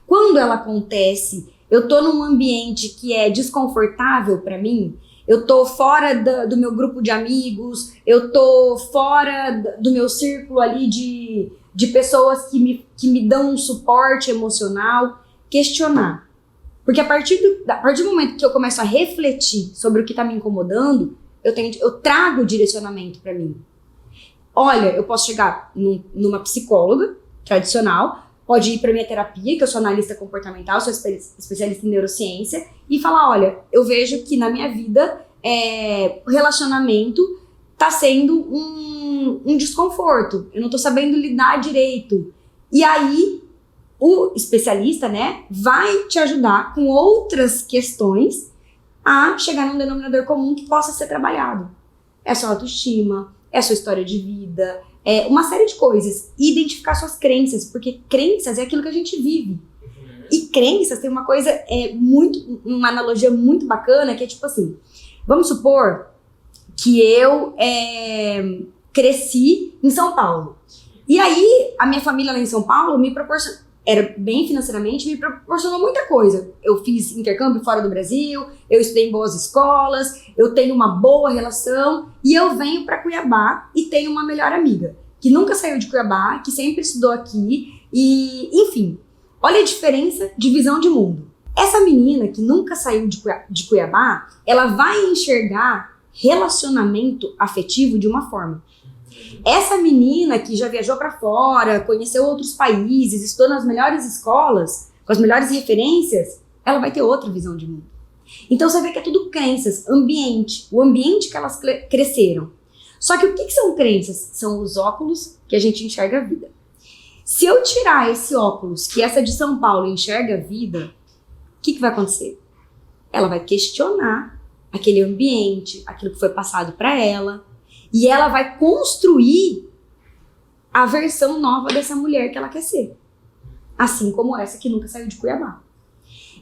Quando ela acontece, eu estou num ambiente que é desconfortável para mim, eu estou fora do meu grupo de amigos, eu estou fora do meu círculo ali de pessoas que me dão um suporte emocional. Questionar. Porque a partir do momento que eu começo a refletir sobre o que está me incomodando, eu trago direcionamento para mim. Olha, eu posso chegar numa psicóloga tradicional, pode ir para minha terapia, que eu sou analista comportamental, sou especialista em neurociência, e falar, olha, eu vejo que na minha vida o relacionamento está sendo um desconforto, eu não estou sabendo lidar direito. E aí, o especialista, né, vai te ajudar com outras questões a chegar num denominador comum que possa ser trabalhado. É a sua autoestima, é a sua história de vida, é uma série de coisas. E identificar suas crenças, porque crenças é aquilo que a gente vive. E crenças tem uma coisa, uma analogia muito bacana, que é tipo assim, vamos supor que eu cresci em São Paulo. E aí, a minha família lá em São Paulo me proporcionou, era bem financeiramente, me proporcionou muita coisa. Eu fiz intercâmbio fora do Brasil, eu estudei em boas escolas, eu tenho uma boa relação, e eu venho para Cuiabá e tenho uma melhor amiga, que nunca saiu de Cuiabá, que sempre estudou aqui, e enfim, olha a diferença de visão de mundo. Essa menina que nunca saiu de Cuiabá, ela vai enxergar relacionamento afetivo de uma forma. Essa menina que já viajou para fora, conheceu outros países, estudou nas melhores escolas, com as melhores referências, ela vai ter outra visão de mundo. Então você vê que é tudo crenças, ambiente, o ambiente que elas cresceram. Só que o que são crenças? São os óculos que a gente enxerga a vida. Se eu tirar esse óculos, que essa de São Paulo enxerga a vida, o que vai acontecer? Ela vai questionar aquele ambiente, aquilo que foi passado para ela, e ela vai construir a versão nova dessa mulher que ela quer ser. Assim como essa que nunca saiu de Cuiabá.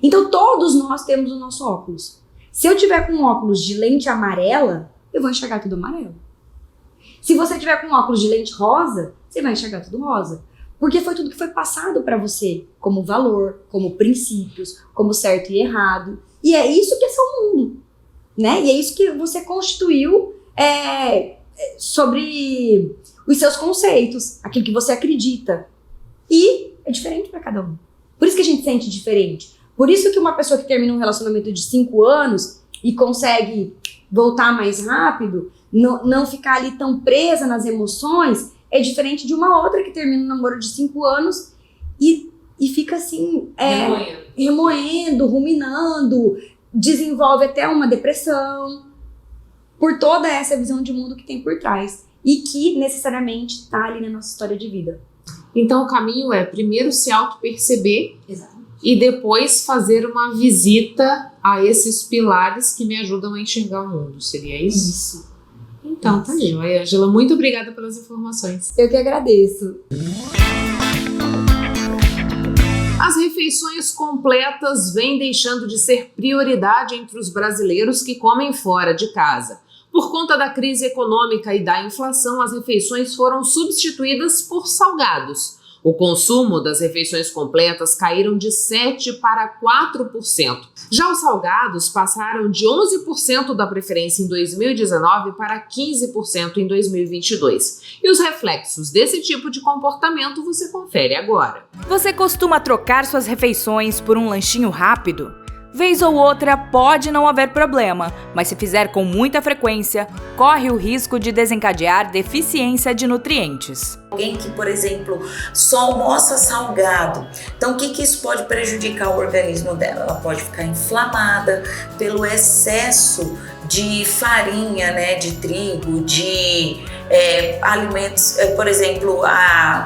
Então todos nós temos o nosso óculos. Se eu tiver com óculos de lente amarela, eu vou enxergar tudo amarelo. Se você tiver com óculos de lente rosa, você vai enxergar tudo rosa. Porque foi tudo que foi passado para você, como valor, como princípios, como certo e errado. E é isso que é seu mundo, né? E é isso que você constituiu sobre os seus conceitos, aquilo que você acredita. E é diferente para cada um. Por isso que a gente sente diferente. Por isso que uma pessoa que termina um relacionamento de 5 anos e consegue voltar mais rápido, não ficar ali tão presa nas emoções, é diferente de uma outra que termina um namoro de 5 anos e fica assim, remoendo, ruminando, desenvolve até uma depressão, por toda essa visão de mundo que tem por trás e que necessariamente está ali na nossa história de vida. Então o caminho é primeiro se auto-perceber. Exato. E depois fazer uma visita a esses pilares que me ajudam a enxergar o mundo. Seria isso? Isso. Então, tá joia. Ângela, muito obrigada pelas informações. Eu que agradeço. As refeições completas vêm deixando de ser prioridade entre os brasileiros que comem fora de casa. Por conta da crise econômica e da inflação, as refeições foram substituídas por salgados. O consumo das refeições completas caíram de 7% para 4%. Já os salgados passaram de 11% da preferência em 2019 para 15% em 2022. E os reflexos desse tipo de comportamento você confere agora. Você costuma trocar suas refeições por um lanchinho rápido? Vez ou outra pode não haver problema, mas se fizer com muita frequência, corre o risco de desencadear deficiência de nutrientes. Alguém que, por exemplo, só almoça salgado, então o que isso pode prejudicar o organismo dela? Ela pode ficar inflamada pelo excesso de farinha, né, de trigo, de alimentos, por exemplo,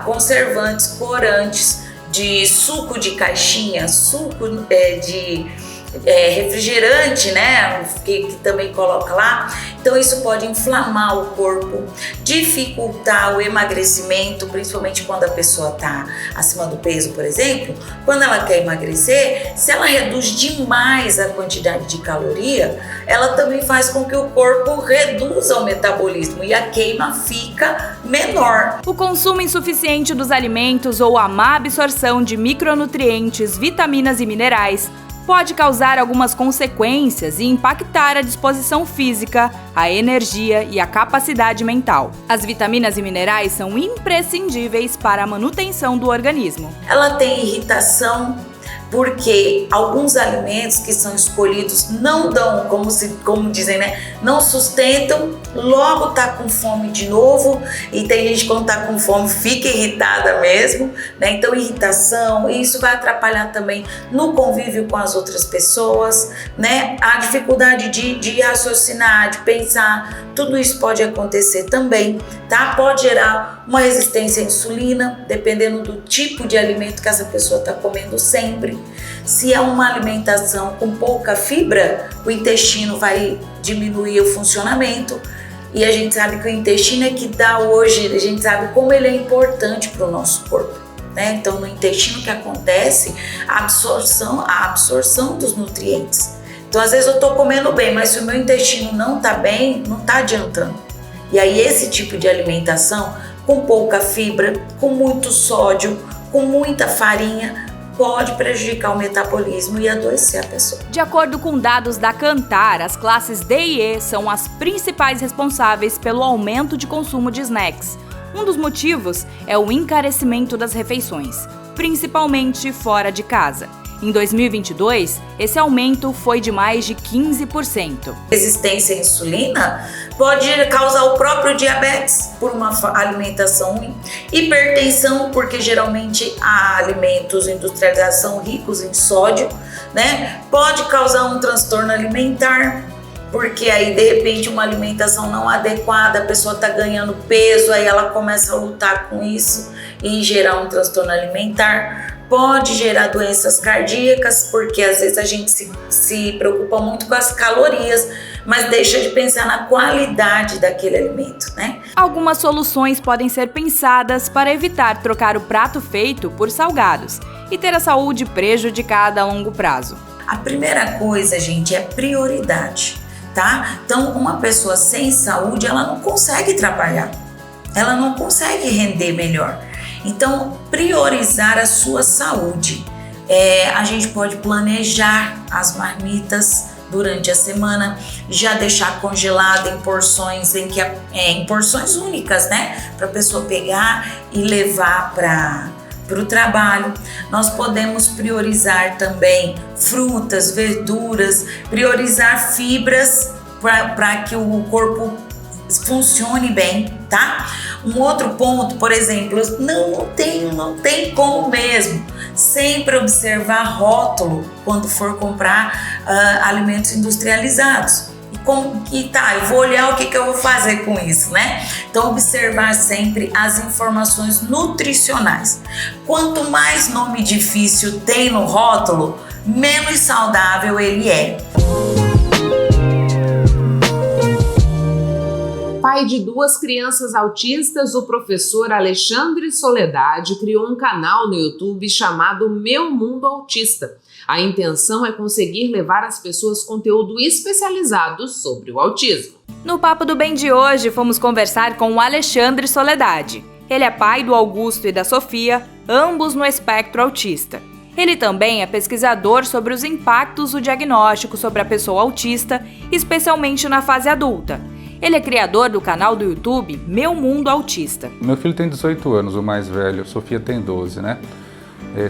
conservantes, corantes, de suco de caixinha, suco de refrigerante, né, que também coloca lá. Então isso pode inflamar o corpo, dificultar o emagrecimento, principalmente quando a pessoa está acima do peso, por exemplo. Quando ela quer emagrecer, se ela reduz demais a quantidade de caloria, ela também faz com que o corpo reduza o metabolismo e a queima fica menor. O consumo insuficiente dos alimentos ou a má absorção de micronutrientes, vitaminas e minerais pode causar algumas consequências e impactar a disposição física, a energia e a capacidade mental. As vitaminas e minerais são imprescindíveis para a manutenção do organismo. Ela tem irritação porque alguns alimentos que são escolhidos não dão, como dizem, né? Não sustentam, logo tá com fome de novo, e tem gente que quando tá com fome fica irritada mesmo, né? Então irritação, e isso vai atrapalhar também no convívio com as outras pessoas, né? A dificuldade de raciocinar, de pensar, tudo isso pode acontecer também, tá? Pode gerar uma resistência à insulina, dependendo do tipo de alimento que essa pessoa está comendo sempre. Se é uma alimentação com pouca fibra, o intestino vai diminuir o funcionamento. E a gente sabe que o intestino é que dá hoje, a gente sabe como ele é importante para o nosso corpo, né? Então no intestino que acontece a absorção dos nutrientes. Então às vezes eu estou comendo bem, mas se o meu intestino não está bem, não está adiantando. E aí esse tipo de alimentação com pouca fibra, com muito sódio, com muita farinha, pode prejudicar o metabolismo e adoecer a pessoa. De acordo com dados da Kantar, as classes D e E são as principais responsáveis pelo aumento de consumo de snacks. Um dos motivos é o encarecimento das refeições, principalmente fora de casa. Em 2022, esse aumento foi de mais de 15%. Resistência à insulina pode causar o próprio diabetes por uma alimentação ruim, hipertensão, porque geralmente há alimentos industrializados são ricos em sódio, né? Pode causar um transtorno alimentar, porque aí de repente uma alimentação não adequada, a pessoa está ganhando peso, aí ela começa a lutar com isso e gerar um transtorno alimentar. Pode gerar doenças cardíacas, porque às vezes a gente se preocupa muito com as calorias, mas deixa de pensar na qualidade daquele alimento, né? Algumas soluções podem ser pensadas para evitar trocar o prato feito por salgados e ter a saúde prejudicada a longo prazo. A primeira coisa, gente, é prioridade, tá? Então, uma pessoa sem saúde, ela não consegue trabalhar, ela não consegue render melhor. Então, priorizar a sua saúde. A gente pode planejar as marmitas durante a semana, já deixar congelado em porções em porções únicas, né? Para a pessoa pegar e levar para o trabalho. Nós podemos priorizar também frutas, verduras, priorizar fibras para que o corpo funcione bem, tá? Um outro ponto, por exemplo, não tem como mesmo. Sempre observar rótulo quando for comprar alimentos industrializados. E como que tá, eu vou olhar o que eu vou fazer com isso, né? Então, observar sempre as informações nutricionais. Quanto mais nome difícil tem no rótulo, menos saudável ele é. Pai de 2 crianças autistas, o professor Alexandre Soledade criou um canal no YouTube chamado Meu Mundo Autista. A intenção é conseguir levar às pessoas conteúdo especializado sobre o autismo. No Papo do Bem de hoje, fomos conversar com o Alexandre Soledade. Ele é pai do Augusto e da Sofia, ambos no espectro autista. Ele também é pesquisador sobre os impactos do diagnóstico sobre a pessoa autista, especialmente na fase adulta. Ele é criador do canal do YouTube Meu Mundo Autista. Meu filho tem 18 anos, o mais velho, a Sofia tem 12, né?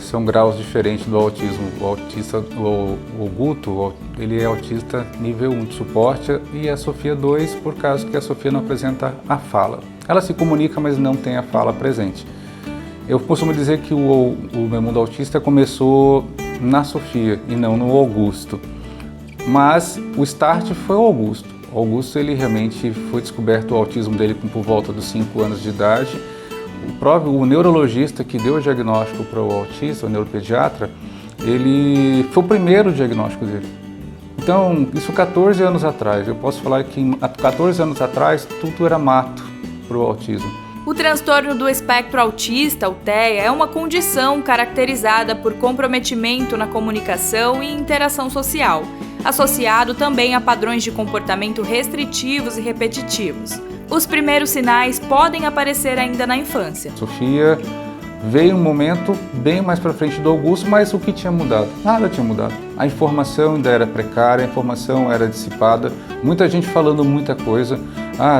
São graus diferentes do autismo. O autista, o Guto, ele é autista nível 1 de suporte e a Sofia 2, por causa que a Sofia não apresenta a fala. Ela se comunica, mas não tem a fala presente. Eu costumo dizer que o Meu Mundo Autista começou na Sofia e não no Augusto. Mas o start foi o Augusto. O Augusto, ele realmente foi descoberto o autismo dele por volta dos 5 anos de idade. O neurologista que deu o diagnóstico para o autista, o neuropediatra, ele foi o primeiro diagnóstico dele. Então, isso 14 anos atrás. Eu posso falar que há 14 anos atrás, tudo era mato para o autismo. O transtorno do espectro autista, o TEA, é uma condição caracterizada por comprometimento na comunicação e interação social, associado também a padrões de comportamento restritivos e repetitivos. Os primeiros sinais podem aparecer ainda na infância. Sofia veio um momento bem mais para frente do Augusto, mas o que tinha mudado? Nada tinha mudado. A informação ainda era precária, a informação era dissipada, muita gente falando muita coisa.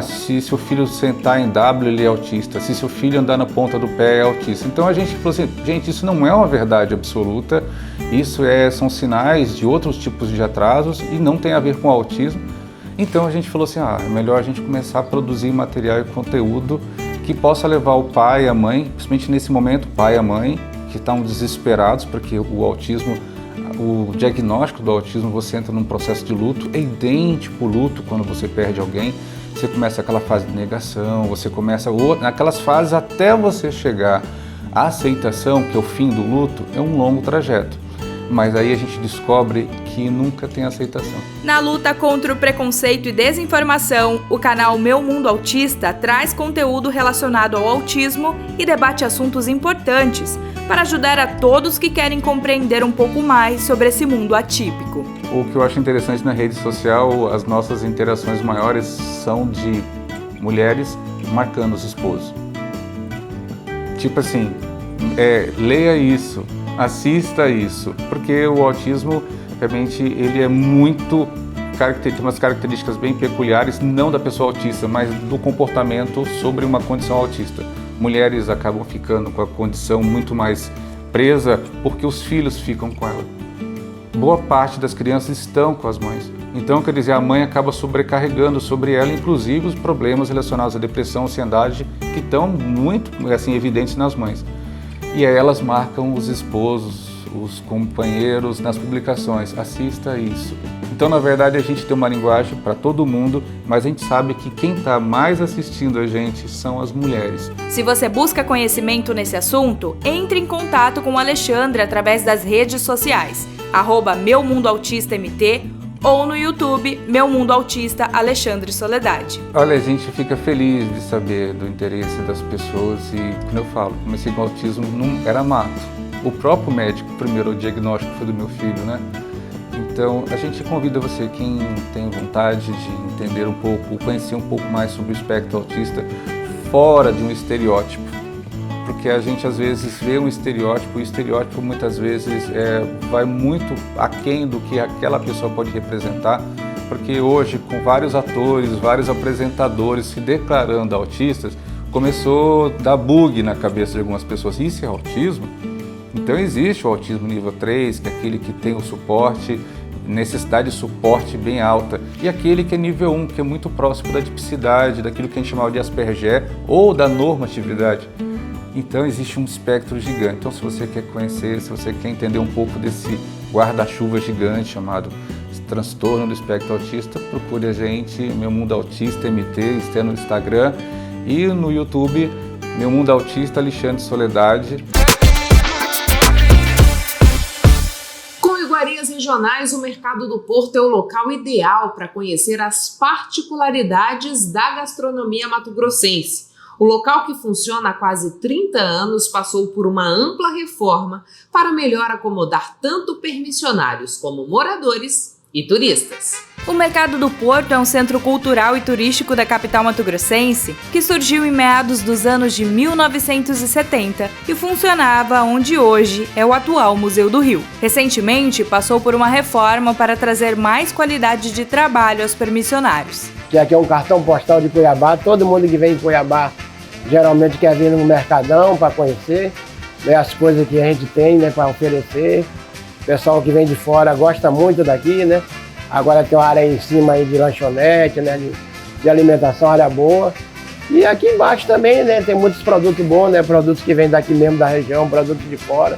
Se seu filho sentar em W, ele é autista. Se seu filho andar na ponta do pé, é autista. Então a gente falou assim, gente, isso não é uma verdade absoluta, isso são sinais de outros tipos de atrasos e não tem a ver com autismo. Então a gente falou assim, é melhor a gente começar a produzir material e conteúdo que possa levar o pai e a mãe, principalmente nesse momento, o pai e a mãe, que estão desesperados, porque o autismo, o diagnóstico do autismo, você entra num processo de luto, é idêntico ao luto quando você perde alguém. Você começa aquela fase de negação, você começa naquelas fases até você chegar à aceitação, que é o fim do luto, é um longo trajeto. Mas aí a gente descobre que nunca tem aceitação. Na luta contra o preconceito e desinformação, o canal Meu Mundo Autista traz conteúdo relacionado ao autismo e debate assuntos importantes para ajudar a todos que querem compreender um pouco mais sobre esse mundo atípico. O que eu acho interessante na rede social, as nossas interações maiores são de mulheres marcando os esposos. Tipo assim, leia isso, assista isso, porque o autismo realmente ele é muito tem umas características bem peculiares, não da pessoa autista, mas do comportamento sobre uma condição autista. Mulheres acabam ficando com a condição muito mais presa porque os filhos ficam com ela. Boa parte das crianças estão com as mães. Então, quer dizer, a mãe acaba sobrecarregando sobre ela, inclusive, os problemas relacionados à depressão, ansiedade, que estão muito evidentes nas mães. E aí elas marcam os esposos, os companheiros nas publicações. Assista isso. Então, na verdade, a gente tem uma linguagem para todo mundo, mas a gente sabe que quem está mais assistindo a gente são as mulheres. Se você busca conhecimento nesse assunto, entre em contato com o Alexandre através das redes sociais, @MeuMundoAutistaMT ou no YouTube Meu Mundo Autista Alexandre Soledade. Olha, a gente fica feliz de saber do interesse das pessoas e, como eu falo, comecei com autismo, não era mato. O próprio médico, primeiro, o diagnóstico foi do meu filho, né? Então, a gente convida você, quem tem vontade de entender um pouco, conhecer um pouco mais sobre o espectro autista, fora de um estereótipo. Porque a gente, às vezes, vê um estereótipo, e o estereótipo, muitas vezes, vai muito aquém do que aquela pessoa pode representar. Porque hoje, com vários atores, vários apresentadores se declarando autistas, começou a dar bug na cabeça de algumas pessoas. Isso é autismo? Então existe o autismo nível 3, que é aquele que tem o suporte, necessidade de suporte bem alta, e aquele que é nível 1, que é muito próximo da tipicidade, daquilo que a gente chama de Asperger ou da normatividade. Então existe um espectro gigante. Então, se você quer conhecer, se você quer entender um pouco desse guarda-chuva gigante chamado transtorno do espectro autista, procure a gente, Meu Mundo Autista MT, está no Instagram e no YouTube, Meu Mundo Autista Alexandre Soledade. Com iguarias regionais, o Mercado do Porto é o local ideal para conhecer as particularidades da gastronomia mato-grossense. O local, que funciona há quase 30 anos, passou por uma ampla reforma para melhor acomodar tanto permissionários como moradores e turistas. O Mercado do Porto é um centro cultural e turístico da capital mato-grossense que surgiu em meados dos anos de 1970 e funcionava onde hoje é o atual Museu do Rio. Recentemente, passou por uma reforma para trazer mais qualidade de trabalho aos permissionários. Que aqui é um cartão postal de Cuiabá, todo mundo que vem em Cuiabá geralmente quer vir no Mercadão para conhecer, né, as coisas que a gente tem, né, para oferecer. O pessoal que vem de fora gosta muito daqui, né? Agora tem uma área em cima aí de lanchonete, né, de alimentação, área boa. E aqui embaixo também, né, tem muitos produtos bons, né, produtos que vêm daqui mesmo da região, produtos de fora.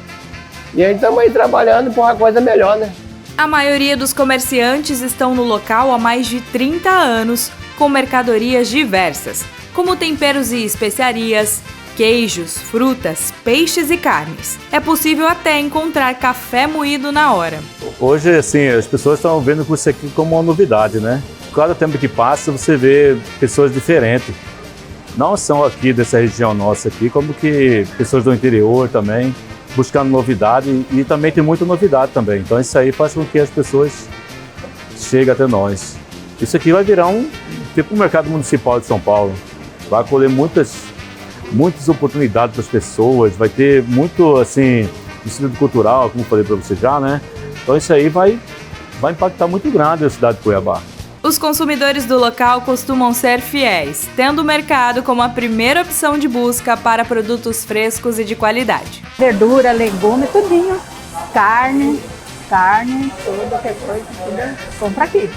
E aí estamos aí trabalhando por uma coisa melhor, né? A maioria dos comerciantes estão no local há mais de 30 anos, com mercadorias diversas, como temperos e especiarias, queijos, frutas, peixes e carnes. É possível até encontrar café moído na hora. Hoje, assim, as pessoas estão vendo isso aqui como uma novidade, né? Cada tempo que passa, você vê pessoas diferentes. Não só aqui dessa região nossa aqui, como que pessoas do interior também, buscando novidade, e também tem muita novidade também. Então isso aí faz com que as pessoas cheguem até nós. Isso aqui vai virar tipo um mercado municipal de São Paulo. Vai acolher muitas oportunidades para as pessoas, vai ter muito, assim, distrito cultural, como eu falei para você já, né? Então isso aí vai impactar muito grande a cidade de Cuiabá. Os consumidores do local costumam ser fiéis, tendo o mercado como a primeira opção de busca para produtos frescos e de qualidade. Verdura, legume, tudinho. Carne, tudo, qualquer coisa, tudo compra aqui.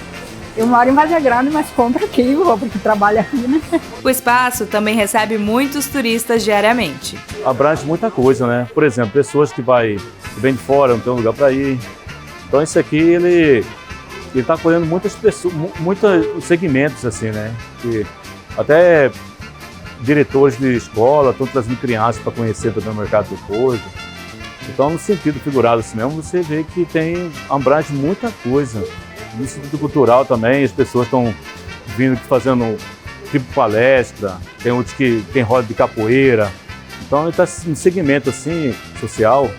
Eu moro em Vargem Grande, mas compro aqui, porque trabalho aqui, né? O espaço também recebe muitos turistas diariamente. Abrange muita coisa, né? Por exemplo, pessoas que vêm de fora, não tem um lugar para ir. Então isso aqui, ele está acolhendo muitas pessoas, muitos segmentos, assim, né? Que até diretores de escola estão trazendo crianças para conhecer também o mercado do Porto. Então, no sentido figurado assim mesmo, você vê que abrange muita coisa. No Instituto Cultural também, as pessoas estão vindo fazendo tipo palestra, tem outros que tem roda de capoeira. Então ele está um segmento assim, social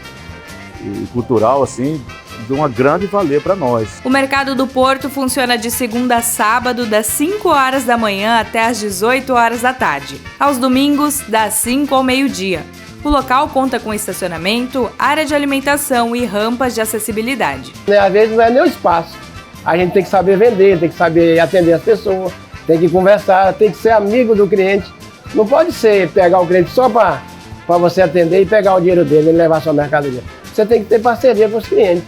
e cultural, assim, de uma grande valia para nós. O Mercado do Porto funciona de segunda a sábado, das 5 horas da manhã até as 18 horas da tarde. Aos domingos, das 5 ao meio-dia. O local conta com estacionamento, área de alimentação e rampas de acessibilidade. Às vezes não é nem o espaço. A gente tem que saber vender, tem que saber atender as pessoas, tem que conversar, tem que ser amigo do cliente. Não pode ser pegar o cliente só para você atender e pegar o dinheiro dele e levar sua mercadoria. Você tem que ter parceria com os clientes,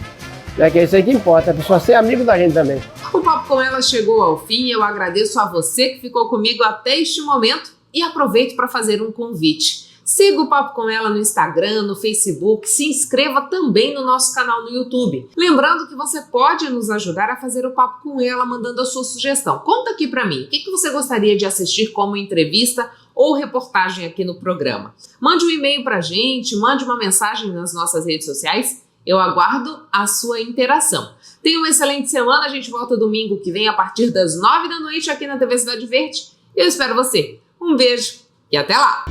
né? Que é isso aí que importa, a pessoa ser amigo da gente também. O Papo com Ela chegou ao fim. Eu agradeço a você que ficou comigo até este momento e aproveito para fazer um convite. Siga o Papo com Ela no Instagram, no Facebook, se inscreva também no nosso canal no YouTube. Lembrando que você pode nos ajudar a fazer o Papo com Ela mandando a sua sugestão. Conta aqui para mim, o que você gostaria de assistir como entrevista ou reportagem aqui no programa. Mande um e-mail para a gente, mande uma mensagem nas nossas redes sociais. Eu aguardo a sua interação. Tenha uma excelente semana, a gente volta domingo que vem a partir das 9 da noite aqui na TV Cidade Verde. Eu espero você. Um beijo e até lá!